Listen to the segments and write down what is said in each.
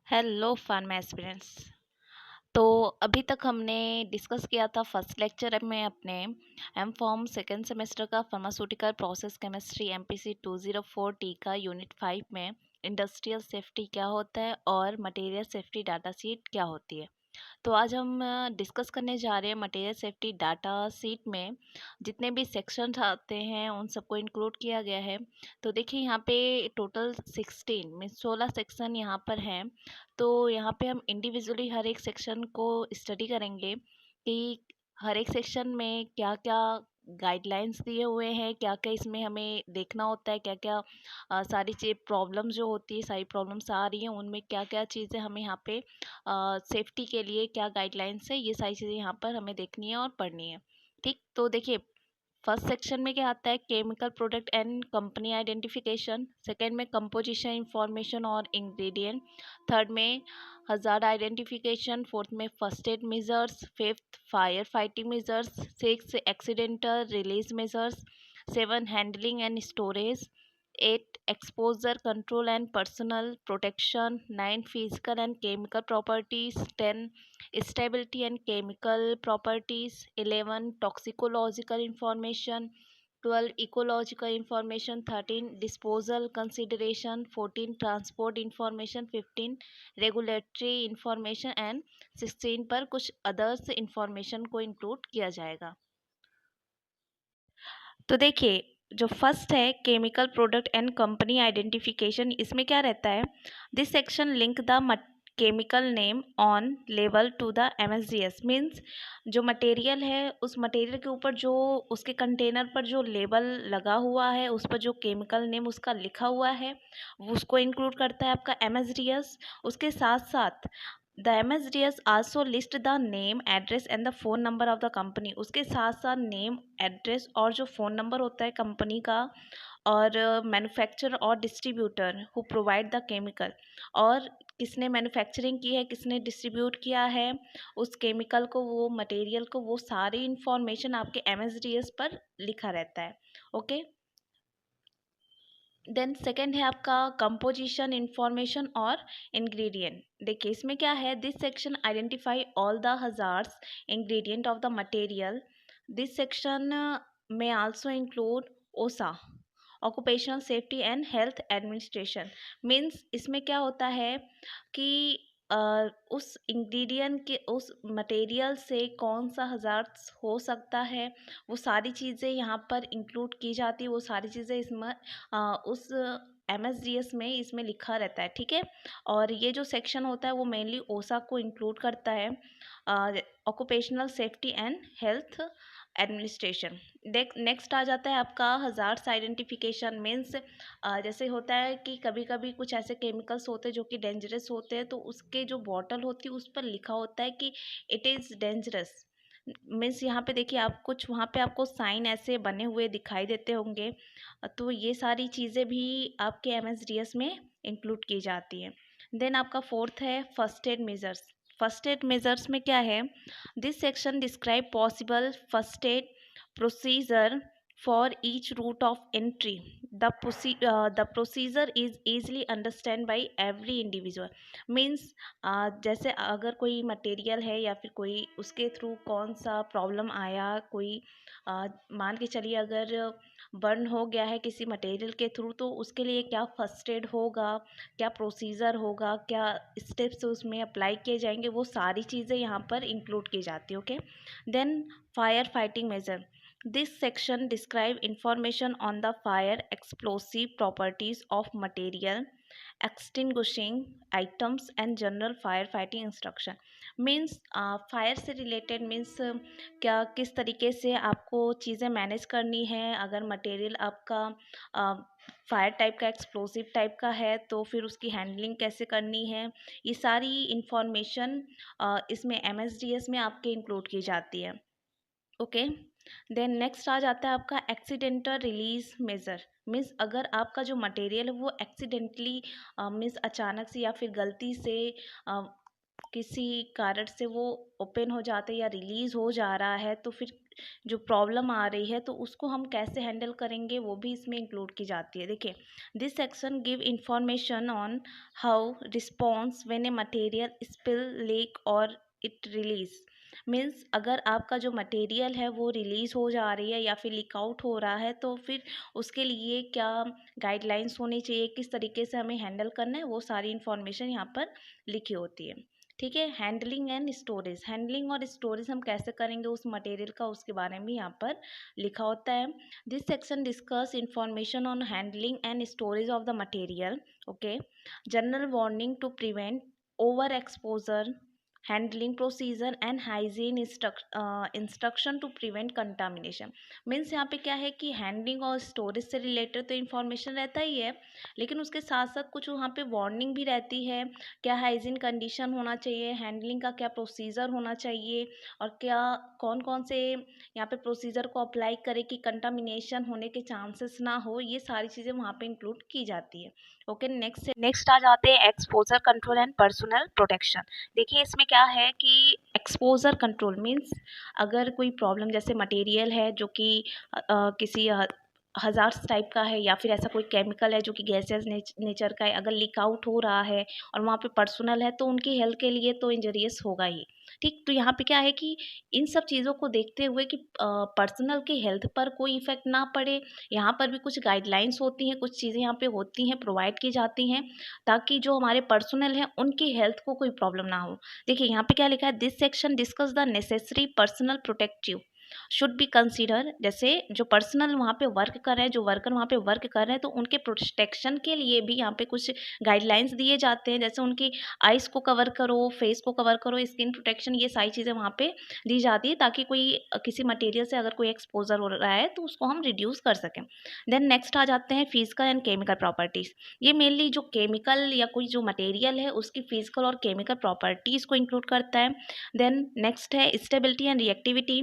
Hello pharma aspirants. तो अभी तक हमने डिस्कस किया था फर्स्ट लेक्चर में अपने एम फॉर्म सेकेंड सेमेस्टर का pharmaceutical process chemistry MPC 204T का यूनिट 5 में इंडस्ट्रियल सेफ्टी क्या होता है और मटेरियल सेफ्टी डाटा शीट क्या होती है। तो आज हम डिस्कस करने जा रहे हैं मटेरियल सेफ्टी डाटा शीट में जितने भी सेक्शंस आते हैं उन सबको इंक्लूड किया गया है। तो देखिए यहाँ पे टोटल 16 में 16 सेक्शन यहाँ पर हैं। तो यहाँ पे हम इंडिविजुअली हर एक सेक्शन को स्टडी करेंगे कि हर एक सेक्शन में क्या क्या गाइडलाइंस दिए हुए हैं, क्या क्या इसमें हमें देखना होता है, क्या क्या सारी चीज़ प्रॉब्लम जो होती है, सारी प्रॉब्लम्स आ रही हैं उनमें क्या क्या चीज़ें हमें यहाँ पे सेफ्टी के लिए क्या गाइडलाइंस है, ये सारी चीज़ें यहाँ पर हमें देखनी है और पढ़नी है। ठीक, तो देखिए फर्स्ट सेक्शन में क्या आता है, chemical product and company identification. Second में कंपोजिशन इंफॉर्मेशन और इंग्रेडिएंट। थर्ड में हजार्ड आइडेंटिफिकेशन। फोर्थ में first aid measures. Fifth fire fighting measures. Six accidental release measures. Seven handling and storage. 8 exposure control and personal protection. 9 physical and chemical properties. 10 stability and chemical properties. 11 toxicological information. 12 ecological information. 13 disposal consideration. 14 transport information. 15 regulatory information and 16 पर कुछ others information को include किया जाएगा। तो देखिए जो first है chemical product and company identification, इसमें क्या रहता है, this section link the chemical name on label to the MSDS. Means जो मटेरियल है उस मटेरियल के ऊपर जो उसके कंटेनर पर जो लेबल लगा हुआ है उस पर जो केमिकल नेम उसका लिखा हुआ है उसको इंक्लूड करता है आपका एमएसडीएस। उसके साथ साथ the MSDS also list the name address and the phone number of the company. उसके साथ साथ नेम एड्रेस और जो फ़ोन नंबर होता है कंपनी का और मैन्युफैक्चरर और distributor who provide the chemical, और किसने मैन्युफैक्चरिंग की है, किसने डिस्ट्रीब्यूट किया है उस केमिकल को, वो मटेरियल को, वो सारी इंफॉर्मेशन आपके MSDS पर लिखा रहता है। ओके, देन सेकेंड है आपका कंपोजिशन इंफॉर्मेशन और इंग्रेडिएंट। देखिए इसमें क्या है, this section identify all the hazards ingredient of the material. This section में आल्सो इंक्लूड ओसा, occupational safety and health administration. Means इसमें क्या होता है कि उस इंग्रेडिएंट के उस मटेरियल से कौन सा हजार्ड्स हो सकता है वो सारी चीज़ें यहाँ पर इंक्लूड की जाती है, वो सारी चीज़ें इसमें उस MSDS में इसमें लिखा रहता है। ठीक है, और ये जो सेक्शन होता है वो मेनली ओसा को इंक्लूड करता है, occupational safety and health administration. Next आ जाता है आपका हजार्ड्स आइडेंटिफिकेशन। मीन्स जैसे होता है कि कभी कभी कुछ ऐसे केमिकल्स होते हैं जो कि डेंजरस होते हैं, तो उसके जो बॉटल होती है उस पर लिखा होता है कि इट इज़ डेंजरस। मीन्स यहाँ पे देखिए आप कुछ वहाँ पे आपको साइन ऐसे बने हुए दिखाई देते होंगे। तो ये सारी चीज़ें भी आपके MSDS में इंक्लूड की जाती हैं। देन आपका फोर्थ है first aid measures. First aid measures में क्या है, this section describe possible first aid procedure for each route of entry. The procedure is easily understand by every individual. Means जैसे अगर कोई मटेरियल है या फिर कोई उसके थ्रू कौन सा प्रॉब्लम आया, कोई मान के चलिए अगर बर्न हो गया है किसी मटेरियल के थ्रू, तो उसके लिए क्या फर्स्ट एड होगा, क्या प्रोसीजर होगा, क्या स्टेप्स उसमें अप्लाई किए जाएंगे, वो सारी चीज़ें यहाँ पर इंक्लूड की जाती है। Okay, then fire fighting measure. This section describe information on the fire explosive properties of material, extinguishing items and general fire fighting instruction. Means fire से रिलेटेड, मीन्स क्या किस तरीके से आपको चीज़ें मैनेज करनी है, अगर मटेरियल आपका फायर टाइप का, एक्सप्लोसिव टाइप का है तो फिर उसकी हैंडलिंग कैसे करनी है, ये सारी इंफॉर्मेशन इसमें MSDS में आपके इंक्लूड की जाती है। ओके, देन नेक्स्ट आ जाता है आपका एक्सीडेंटल रिलीज मेजर। मीन्स अगर आपका जो मटेरियल है वो एक्सीडेंटली मीन्स अचानक से या फिर गलती से किसी कारण से वो ओपन हो जाता है या रिलीज़ हो जा रहा है, तो फिर जो प्रॉब्लम आ रही है तो उसको हम कैसे हैंडल करेंगे वो भी इसमें इंक्लूड की जाती है। देखिए, this section give information on how response when a material spill, leak और इट रिलीज। मीन्स अगर आपका जो मटेरियल है वो रिलीज़ हो जा रही है या फिर लीक आउट हो रहा है तो फिर उसके लिए क्या गाइडलाइंस होनी चाहिए, किस तरीके से हमें हैंडल करना है, वो सारी इन्फॉर्मेशन यहाँ पर लिखी होती है। ठीक है, हैंडलिंग एंड स्टोरेज, हैंडलिंग और स्टोरेज हम कैसे करेंगे उस मटेरियल का, उसके बारे में यहाँ पर लिखा होता है। This section discuss information on handling and storage of the material. Okay, general warning to prevent over exposure, handling procedure and hygiene instruction to prevent contamination. Means यहाँ पे क्या है कि हैंडलिंग और स्टोरेज से रिलेटेड तो इन्फॉर्मेशन रहता ही है, लेकिन उसके साथ साथ कुछ वहाँ पे वार्निंग भी रहती है, क्या हाइजीन कंडीशन होना चाहिए, हैंडलिंग का क्या प्रोसीजर होना चाहिए, और क्या कौन कौन से यहाँ पे प्रोसीजर को अप्लाई करें कि कंटामिनेशन होने के चांसेस ना हो, ये सारी चीज़ें वहाँ पे इंक्लूड की जाती है। ओके, नेक्स्ट आ जाते हैं exposure control and personal protection. देखिए, इसमें क्या है कि एक्सपोजर कंट्रोल मीन्स अगर कोई प्रॉब्लम जैसे मटेरियल है जो कि किसी हज़ार्ड्स टाइप का है या फिर ऐसा कोई केमिकल है जो कि गैसेस नेचर का है, अगर लीक आउट हो रहा है और वहाँ पे पर्सनल है तो उनकी हेल्थ के लिए तो इंजरियस होगा ही। ठीक, तो यहाँ पे क्या है कि इन सब चीज़ों को देखते हुए कि पर्सनल की हेल्थ पर कोई इफ़ेक्ट ना पड़े, यहाँ पर भी कुछ गाइडलाइंस होती हैं, कुछ चीज़ें यहाँ पे होती हैं, प्रोवाइड की जाती हैं, ताकि जो हमारे पर्सनल हैं उनकी हेल्थ को कोई प्रॉब्लम ना हो। देखिए, यहाँ पे क्या लिखा है, this section discuss the necessary personal protective should be consider. जैसे जो पर्सनल वहाँ पे वर्क कर रहे हैं, जो वर्कर वहाँ पे वर्क कर रहे हैं, तो उनके प्रोटेक्शन के लिए भी यहाँ पे कुछ गाइडलाइंस दिए जाते हैं, जैसे उनकी आइस को कवर करो, फेस को कवर करो, स्किन प्रोटेक्शन, ये सारी चीज़ें वहाँ पे दी जाती है ताकि कोई किसी मटेरियल से अगर कोई एक्सपोजर हो रहा है तो उसको हम रिड्यूस कर सकें। देन नेक्स्ट आ जाते हैं फिजिकल एंड केमिकल प्रॉपर्टीज़। ये मेनली जो केमिकल या कोई जो मटेरियल है उसकी फिजिकल और केमिकल प्रॉपर्टीज़ को इंक्लूड करता है। देन नेक्स्ट है स्टेबिलिटी एंड रिएक्टिविटी।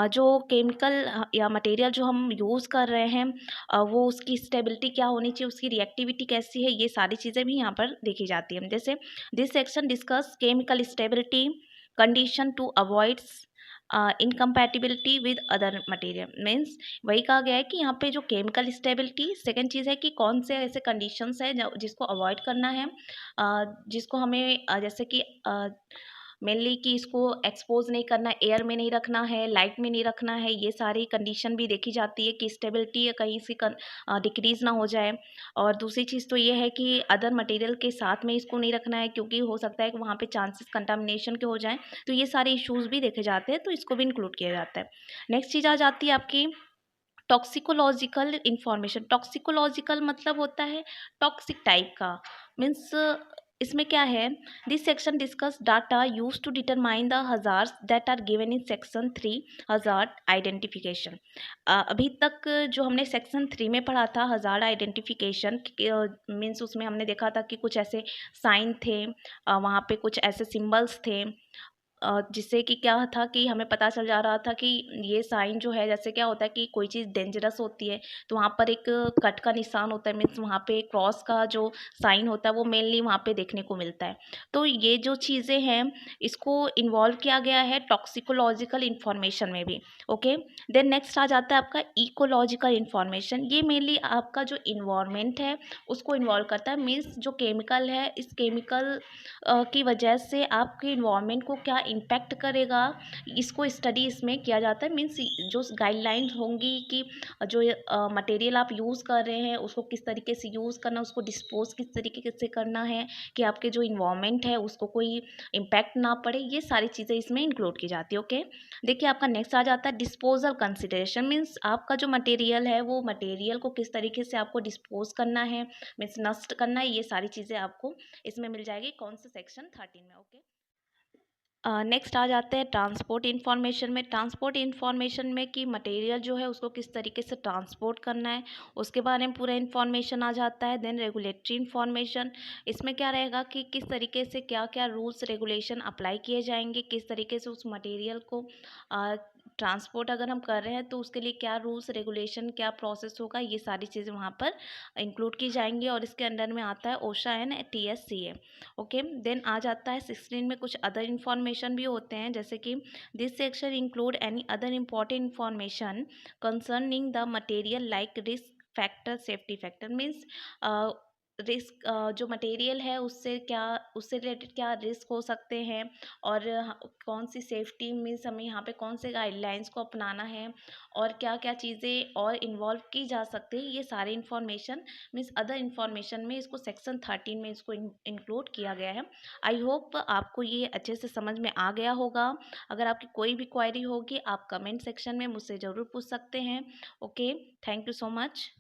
जो केमिकल या मटेरियल जो हम यूज़ कर रहे हैं वो उसकी स्टेबिलिटी क्या होनी चाहिए, उसकी रिएक्टिविटी कैसी है, ये सारी चीज़ें भी यहाँ पर देखी जाती हैं। जैसे this section discuss chemical stability condition to avoids incompatibility with other material. Means वही कहा गया है कि यहाँ पे जो केमिकल स्टेबिलिटी, सेकेंड चीज़ है कि कौन से ऐसे कंडीशंस है जिसको अवॉइड करना है, जिसको हमें जैसे कि मेनली कि इसको एक्सपोज नहीं करना, एयर में नहीं रखना है, लाइट में नहीं रखना है, ये सारी कंडीशन भी देखी जाती है कि स्टेबिलिटी कहीं से डिक्रीज़ ना हो जाए। और दूसरी चीज़ तो ये है कि अदर मटेरियल के साथ में इसको नहीं रखना है क्योंकि हो सकता है कि वहाँ पे चांसेस कंटामिनेशन के हो जाएँ, तो ये सारे इश्यूज़ भी देखे जाते हैं, तो इसको भी इंक्लूड किया जाता है। नेक्स्ट चीज़ आ जाती है आपकी टॉक्सिकोलॉजिकल इन्फॉर्मेशन। टॉक्सिकोलॉजिकल मतलब होता है टॉक्सिक टाइप का। मीन्स इसमें क्या है, this section discuss data use to determine the hazards that are given in section 3 hazard identification. अभी तक जो हमने सेक्शन 3 में पढ़ा था हजार्ड आइडेंटिफिकेशन, मीन्स उसमें हमने देखा था कि कुछ ऐसे साइन थे, वहाँ पे कुछ ऐसे सिंबल्स थे, जिससे कि क्या था कि हमें पता चल जा रहा था कि ये साइन जो है, जैसे क्या होता है कि कोई चीज़ डेंजरस होती है तो वहाँ पर एक कट का निशान होता है, मीन्स वहाँ पे क्रॉस का जो साइन होता है वो मेनली वहाँ पे देखने को मिलता है। तो ये जो चीज़ें हैं इसको इन्वॉल्व किया गया है टॉक्सिकोलॉजिकल इन्फॉर्मेशन में भी। ओके, देन नेक्स्ट आ जाता है आपका इकोलॉजिकल इन्फॉर्मेशन। ये मेनली आपका जो इन्वायरमेंट है उसको इन्वॉल्व करता है, मीन्स जो केमिकल है, इस केमिकल की वजह से आपके इन्वायरमेंट को क्या इम्पैक्ट करेगा, इसको स्टडी इसमें किया जाता है। मीन्स जो गाइडलाइंस होंगी कि जो मटेरियल आप यूज़ कर रहे हैं उसको किस तरीके से यूज़ करना, उसको डिस्पोज किस तरीके से करना है कि आपके जो इन्वायरमेंट है उसको कोई इम्पैक्ट ना पड़े, ये सारी चीज़ें इसमें इंक्लूड की जाती है। ओके, देखिए आपका नेक्स्ट आ जाता है डिस्पोजल कंसिडरेशन। मीन्स आपका जो मटेरियल है वो मटेरियल को किस तरीके से आपको डिस्पोज करना है, मीन्स नष्ट करना है, ये सारी चीज़ें आपको इसमें मिल जाएगी कौन से सेक्शन 13 में। ओके, नेक्स्ट आ जाते हैं ट्रांसपोर्ट इन्फॉर्मेशन में। ट्रांसपोर्ट इन्फॉर्मेशन में कि मटेरियल जो है उसको किस तरीके से ट्रांसपोर्ट करना है उसके बारे में पूरा इन्फॉर्मेशन आ जाता है। देन रेगुलेटरी इन्फॉर्मेशन, इसमें क्या रहेगा कि किस तरीके से क्या क्या रूल्स रेगुलेशन अप्लाई किए जाएंगे, किस तरीके से उस मटेरियल को ट्रांसपोर्ट अगर हम कर रहे हैं तो उसके लिए क्या रूल्स रेगुलेशन क्या प्रोसेस होगा, ये सारी चीज़ें वहाँ पर इंक्लूड की जाएंगी। और इसके अंडर में आता है ओशा एंड TSCA। ओके, देन आ जाता है 16 में कुछ अदर इन्फॉर्मेशन भी होते हैं, जैसे कि this section include any other important information concerning the material like risk factor safety factor means risk जो मटेरियल है उससे रिलेटेड क्या रिस्क हो सकते हैं, और कौन सी सेफ्टी मीन्स हमें यहाँ पे कौन से गाइडलाइंस को अपनाना है, और क्या क्या चीज़ें और इन्वॉल्व की जा सकती है, ये सारे इन्फॉर्मेशन मीन्स अदर इन्फॉर्मेशन में इसको सेक्शन 13 में इसको इंक्लूड किया गया है। आई होप आपको ये अच्छे से समझ में आ गया होगा। अगर आपकी कोई भी क्वेरी होगी आप कमेंट सेक्शन में मुझसे ज़रूर पूछ सकते हैं। Okay, thank you so much.